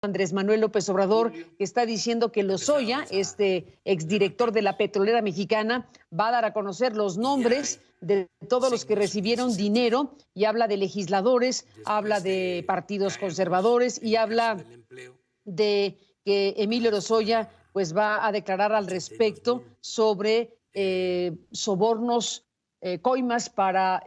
Andrés Manuel López Obrador, que está diciendo que Lozoya, este exdirector de la petrolera mexicana, va a dar a conocer los nombres de todos los que recibieron dinero y habla de legisladores, habla de partidos conservadores y habla de que Emilio Lozoya pues va a declarar al respecto sobre sobornos, coimas para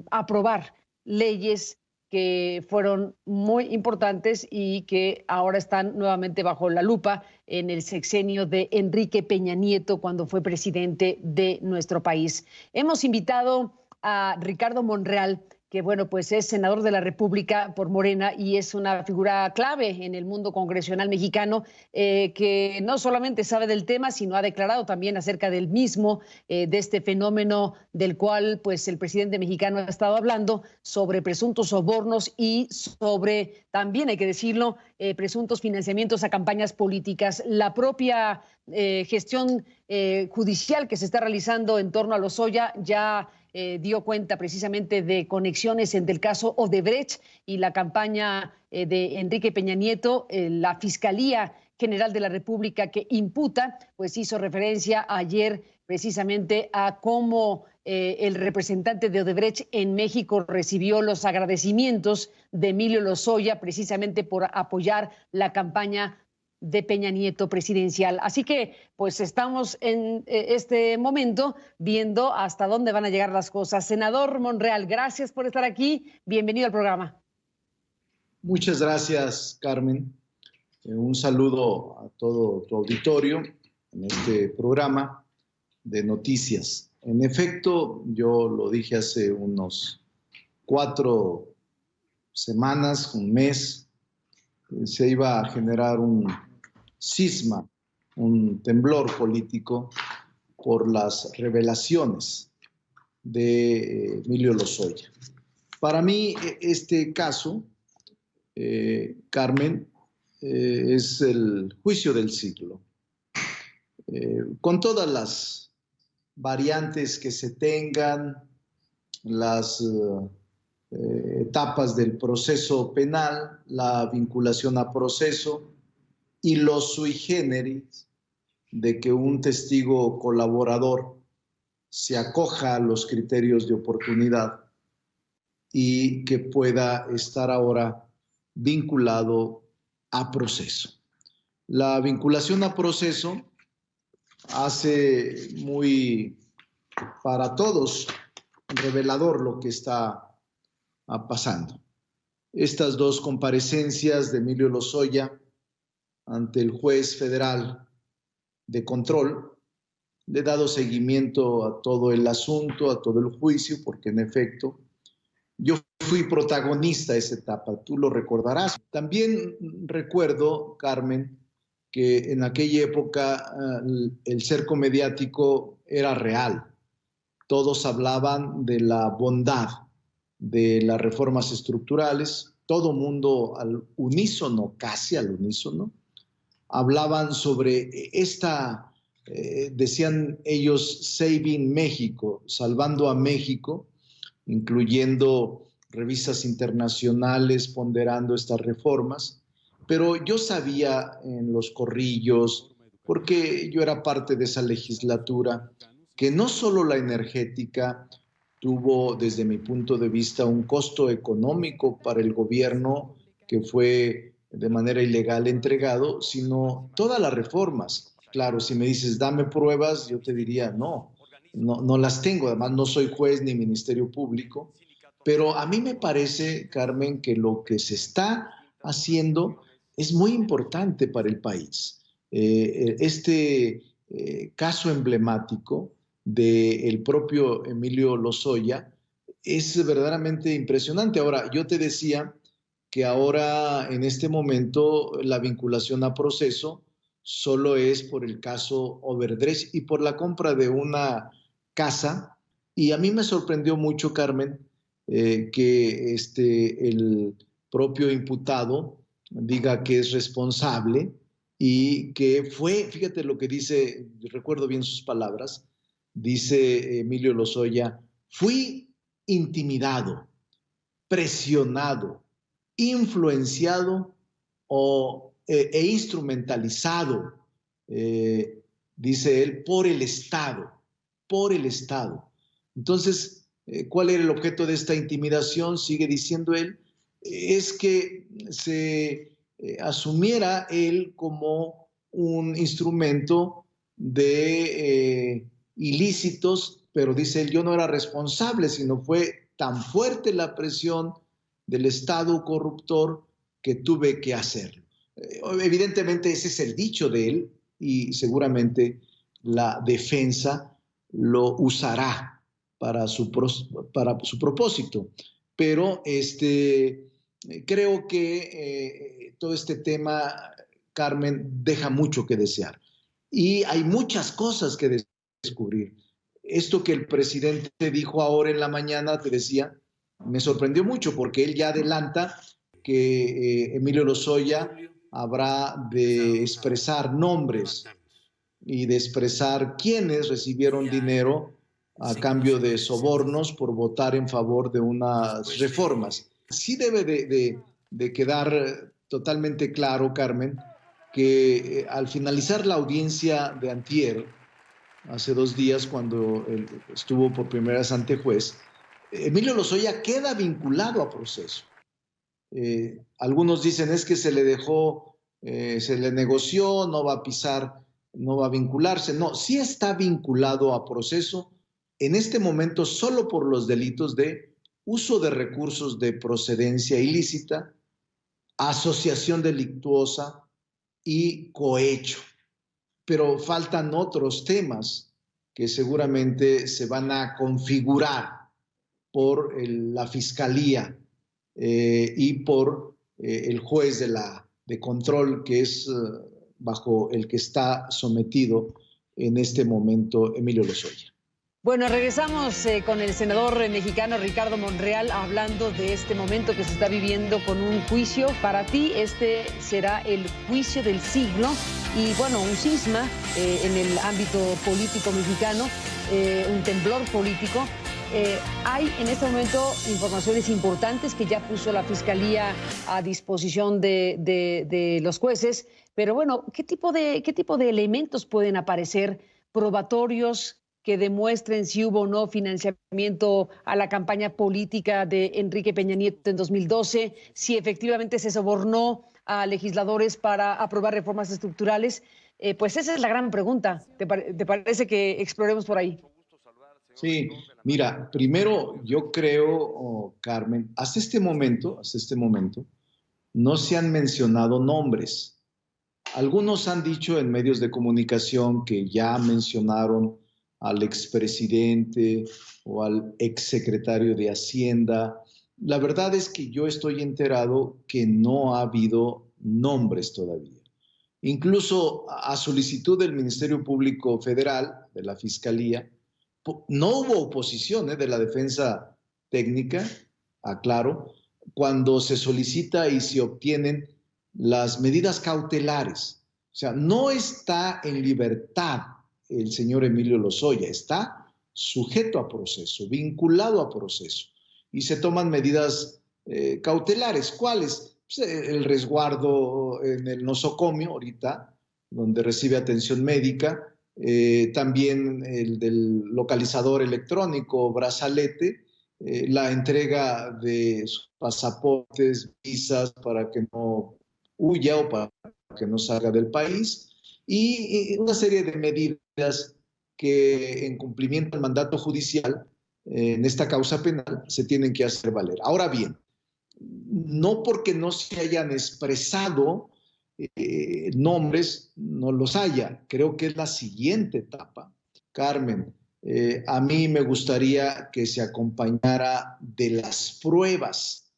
aprobar leyes que fueron muy importantes y que ahora están nuevamente bajo la lupa en el sexenio de Enrique Peña Nieto cuando fue presidente de nuestro país. Hemos invitado a Ricardo Monreal, que bueno, pues es senador de la República por Morena y es una figura clave en el mundo congresional mexicano, que no solamente sabe del tema, sino ha declarado también acerca del mismo, de este fenómeno del cual pues el presidente mexicano ha estado hablando, sobre presuntos sobornos y sobre, también hay que decirlo, presuntos financiamientos a campañas políticas. La propia gestión judicial que se está realizando en torno a Lozoya ya dio cuenta precisamente de conexiones entre el caso Odebrecht y la campaña de Enrique Peña Nieto. La Fiscalía General de la República que imputa, pues hizo referencia ayer precisamente a cómo el representante de Odebrecht en México recibió los agradecimientos de Emilio Lozoya precisamente por apoyar la campaña de Peña Nieto presidencial. Así que pues estamos en este momento viendo hasta dónde van a llegar las cosas. Senador Monreal, gracias por estar aquí. Bienvenido al programa. Muchas gracias, Carmen. Un saludo a todo tu auditorio en este programa de noticias. En efecto, yo lo dije hace unos 4 semanas, un mes, se iba a generar un cisma, un temblor político por las revelaciones de Emilio Lozoya. Para mí, este caso, Carmen, es el juicio del siglo. Con todas las variantes que se tengan, las etapas del proceso penal, la vinculación a proceso y los sui generis de que un testigo colaborador se acoja a los criterios de oportunidad y que pueda estar ahora vinculado a proceso. La vinculación a proceso hace muy para todos revelador lo que está pasando. Estas 2 comparecencias de Emilio Lozoya ante el juez federal de control, le he dado seguimiento a todo el asunto, a todo el juicio, porque en efecto yo fui protagonista de esa etapa, tú lo recordarás. También recuerdo, Carmen, que en aquella época el cerco mediático era real. Todos hablaban de la bondad de las reformas estructurales, todo mundo al unísono, casi al unísono, hablaban sobre esta, decían ellos, Saving México, salvando a México, incluyendo revistas internacionales ponderando estas reformas. Pero yo sabía en los corrillos, porque yo era parte de esa legislatura, que no solo la energética tuvo, desde mi punto de vista, un costo económico para el gobierno que fue de manera ilegal entregado, sino todas las reformas. Claro, si me dices, dame pruebas, yo te diría, no las tengo. Además, no soy juez ni ministerio público. Pero a mí me parece, Carmen, que lo que se está haciendo es muy importante para el país. Este caso emblemático del propio Emilio Lozoya es verdaderamente impresionante. Ahora, yo te decía que ahora, en este momento, la vinculación a proceso solo es por el caso Odebrecht y por la compra de una casa. Y a mí me sorprendió mucho, Carmen, que el propio imputado diga que es responsable y que fue, fíjate lo que dice, recuerdo bien sus palabras, dice Emilio Lozoya, fui intimidado, presionado, influenciado e instrumentalizado, dice él, por el Estado, por el Estado. Entonces, ¿cuál era el objeto de esta intimidación? Sigue diciendo él, es que se asumiera él como un instrumento de ilícitos, pero dice él, yo no era responsable, sino fue tan fuerte la presión del Estado corruptor que tuve que hacerlo. Evidentemente ese es el dicho de él y seguramente la defensa lo usará para su propósito. Pero creo que todo este tema, Carmen, deja mucho que desear. Y hay muchas cosas que descubrir. Esto que el presidente dijo ahora en la mañana, te decía, me sorprendió mucho porque él ya adelanta que Emilio Lozoya habrá de expresar nombres y de expresar quiénes recibieron dinero a cambio de sobornos por votar en favor de unas reformas. Sí debe de quedar totalmente claro, Carmen, que al finalizar la audiencia de antier, hace 2 días, cuando estuvo por primera vez ante juez, Emilio Lozoya queda vinculado a proceso. Algunos dicen es que se le dejó, se le negoció, no va a pisar, no va a vincularse. No, sí está vinculado a proceso en este momento solo por los delitos de uso de recursos de procedencia ilícita, asociación delictuosa y cohecho. Pero faltan otros temas que seguramente se van a configurar por la Fiscalía y por el juez de control que es bajo el que está sometido en este momento Emilio Lozoya. Bueno, regresamos con el senador mexicano Ricardo Monreal hablando de este momento que se está viviendo con un juicio. Para ti este será el juicio del siglo y bueno, un cisma en el ámbito político mexicano, un temblor político. Hay en este momento informaciones importantes que ya puso la Fiscalía a disposición de los jueces, pero bueno, ¿qué tipo de elementos pueden aparecer probatorios que demuestren si hubo o no financiamiento a la campaña política de Enrique Peña Nieto en 2012, si efectivamente se sobornó a legisladores para aprobar reformas estructurales? Pues esa es la gran pregunta. ¿Te parece que exploremos por ahí? Sí, mira, primero yo creo, Carmen, hasta este momento, no se han mencionado nombres. Algunos han dicho en medios de comunicación que ya mencionaron al expresidente o al exsecretario de Hacienda. La verdad es que yo estoy enterado que no ha habido nombres todavía. Incluso a solicitud del Ministerio Público Federal, de la Fiscalía, no hubo oposición de la defensa técnica, aclaro, cuando se solicita y se obtienen las medidas cautelares. O sea, no está en libertad el señor Emilio Lozoya, está sujeto a proceso, vinculado a proceso. Y se toman medidas cautelares. ¿Cuáles? Pues, el resguardo en el nosocomio ahorita, donde recibe atención médica, también el del localizador electrónico, brazalete, la entrega de sus pasaportes, visas para que no huya o para que no salga del país, y una serie de medidas que en cumplimiento al mandato judicial en esta causa penal se tienen que hacer valer. Ahora bien, no porque no se hayan expresado nombres, no los haya. Creo que es la siguiente etapa. Carmen, a mí me gustaría que se acompañara de las pruebas,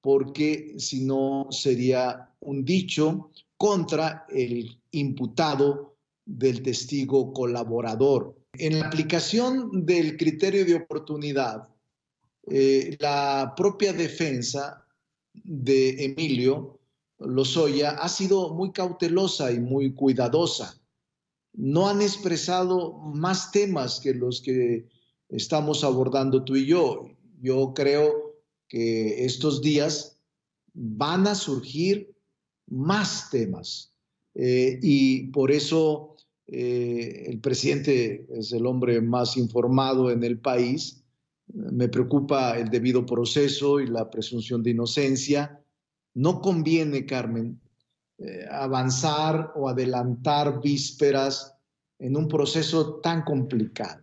porque si no sería un dicho contra el imputado del testigo colaborador. En la aplicación del criterio de oportunidad, la propia defensa de Emilio Lozoya ha sido muy cautelosa y muy cuidadosa. No han expresado más temas que los que estamos abordando tú y yo. Yo creo que estos días van a surgir más temas. Y por eso el presidente es el hombre más informado en el país. Me preocupa el debido proceso y la presunción de inocencia. No conviene, Carmen, avanzar o adelantar vísperas en un proceso tan complicado,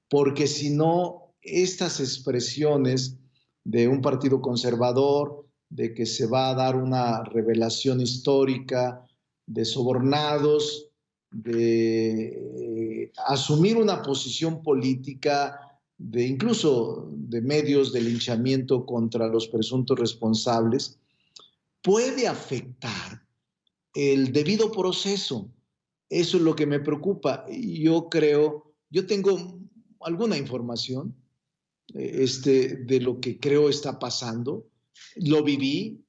porque si no, estas expresiones de un partido conservador, de que se va a dar una revelación histórica, de sobornados, de asumir una posición política, de incluso de medios de linchamiento contra los presuntos responsables, puede afectar el debido proceso. Eso es lo que me preocupa. Yo tengo alguna información de lo que creo está pasando. Lo viví,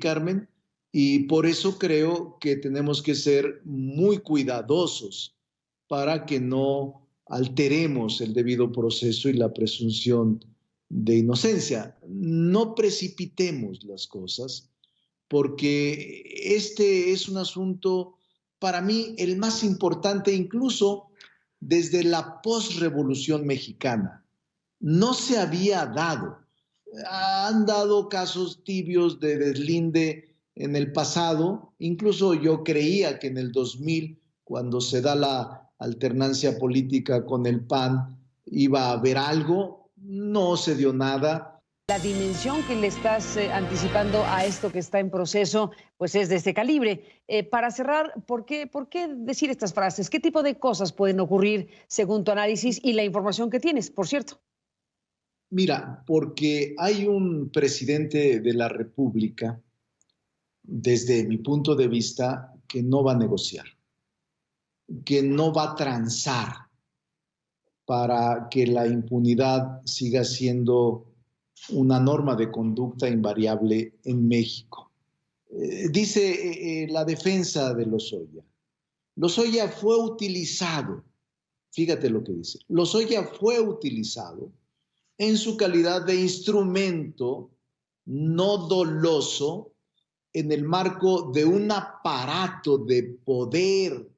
Carmen, y por eso creo que tenemos que ser muy cuidadosos para que no alteremos el debido proceso y la presunción de inocencia. No precipitemos las cosas, porque este es un asunto, para mí, el más importante, incluso desde la posrevolución mexicana. No se había dado. Han dado casos tibios de deslinde en el pasado. Incluso yo creía que en el 2000, cuando se da la alternancia política con el PAN, iba a haber algo. No se dio nada. La dimensión que le estás anticipando a esto que está en proceso, pues es de este calibre. Para cerrar, ¿por qué decir estas frases? ¿Qué tipo de cosas pueden ocurrir según tu análisis y la información que tienes, por cierto? Mira, porque hay un presidente de la República, desde mi punto de vista, que no va a negociar, que no va a transar para que la impunidad siga siendo una norma de conducta invariable en México. Dice la defensa de Lozoya. Lozoya fue utilizado, fíjate lo que dice, Lozoya fue utilizado en su calidad de instrumento no doloso en el marco de un aparato de poder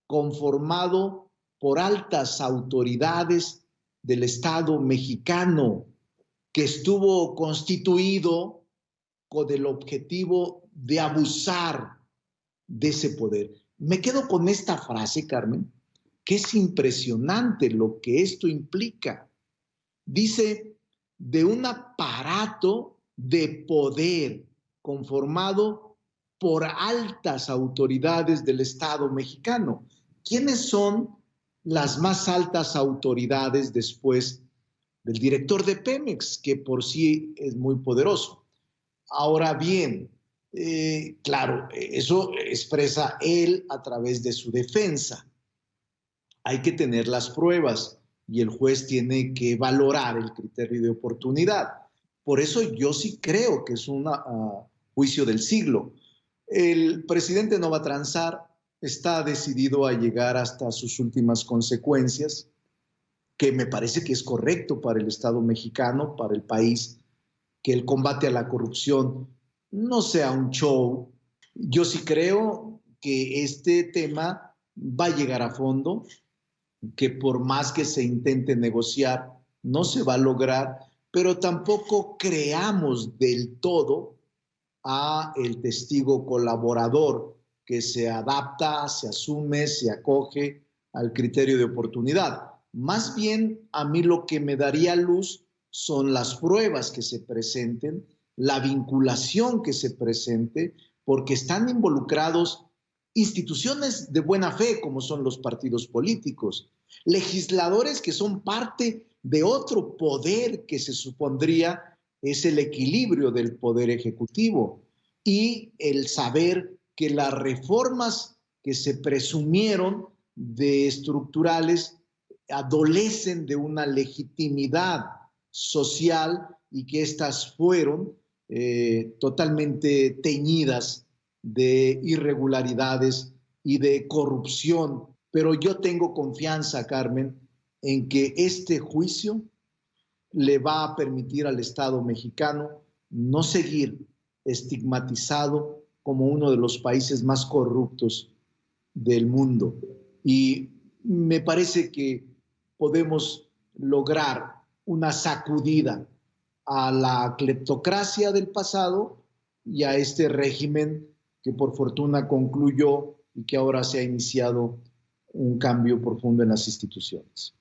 conformado por altas autoridades del Estado mexicano, que estuvo constituido con el objetivo de abusar de ese poder. Me quedo con esta frase, Carmen, que es impresionante lo que esto implica. Dice, de un aparato de poder conformado por altas autoridades del Estado mexicano. ¿Quiénes son las más altas autoridades después del director de Pemex, que por sí es muy poderoso? Ahora bien, claro, eso expresa él a través de su defensa. Hay que tener las pruebas y el juez tiene que valorar el criterio de oportunidad. Por eso yo sí creo que es un juicio del siglo. El presidente no va a transar, está decidido a llegar hasta sus últimas consecuencias, que me parece que es correcto para el Estado mexicano, para el país, que el combate a la corrupción no sea un show. Yo sí creo que este tema va a llegar a fondo, que por más que se intente negociar, no se va a lograr, pero tampoco creamos del todo a el testigo colaborador que se adapta, se asume, se acoge al criterio de oportunidad. Más bien, a mí lo que me daría luz son las pruebas que se presenten, la vinculación que se presente, porque están involucrados instituciones de buena fe, como son los partidos políticos, legisladores que son parte de otro poder que se supondría es el equilibrio del poder ejecutivo, y el saber que las reformas que se presumieron de estructurales adolecen de una legitimidad social y que éstas fueron totalmente teñidas de irregularidades y de corrupción. Pero yo tengo confianza, Carmen, en que este juicio le va a permitir al Estado mexicano no seguir estigmatizado como uno de los países más corruptos del mundo. Y me parece que podemos lograr una sacudida a la cleptocracia del pasado y a este régimen que por fortuna concluyó y que ahora se ha iniciado un cambio profundo en las instituciones.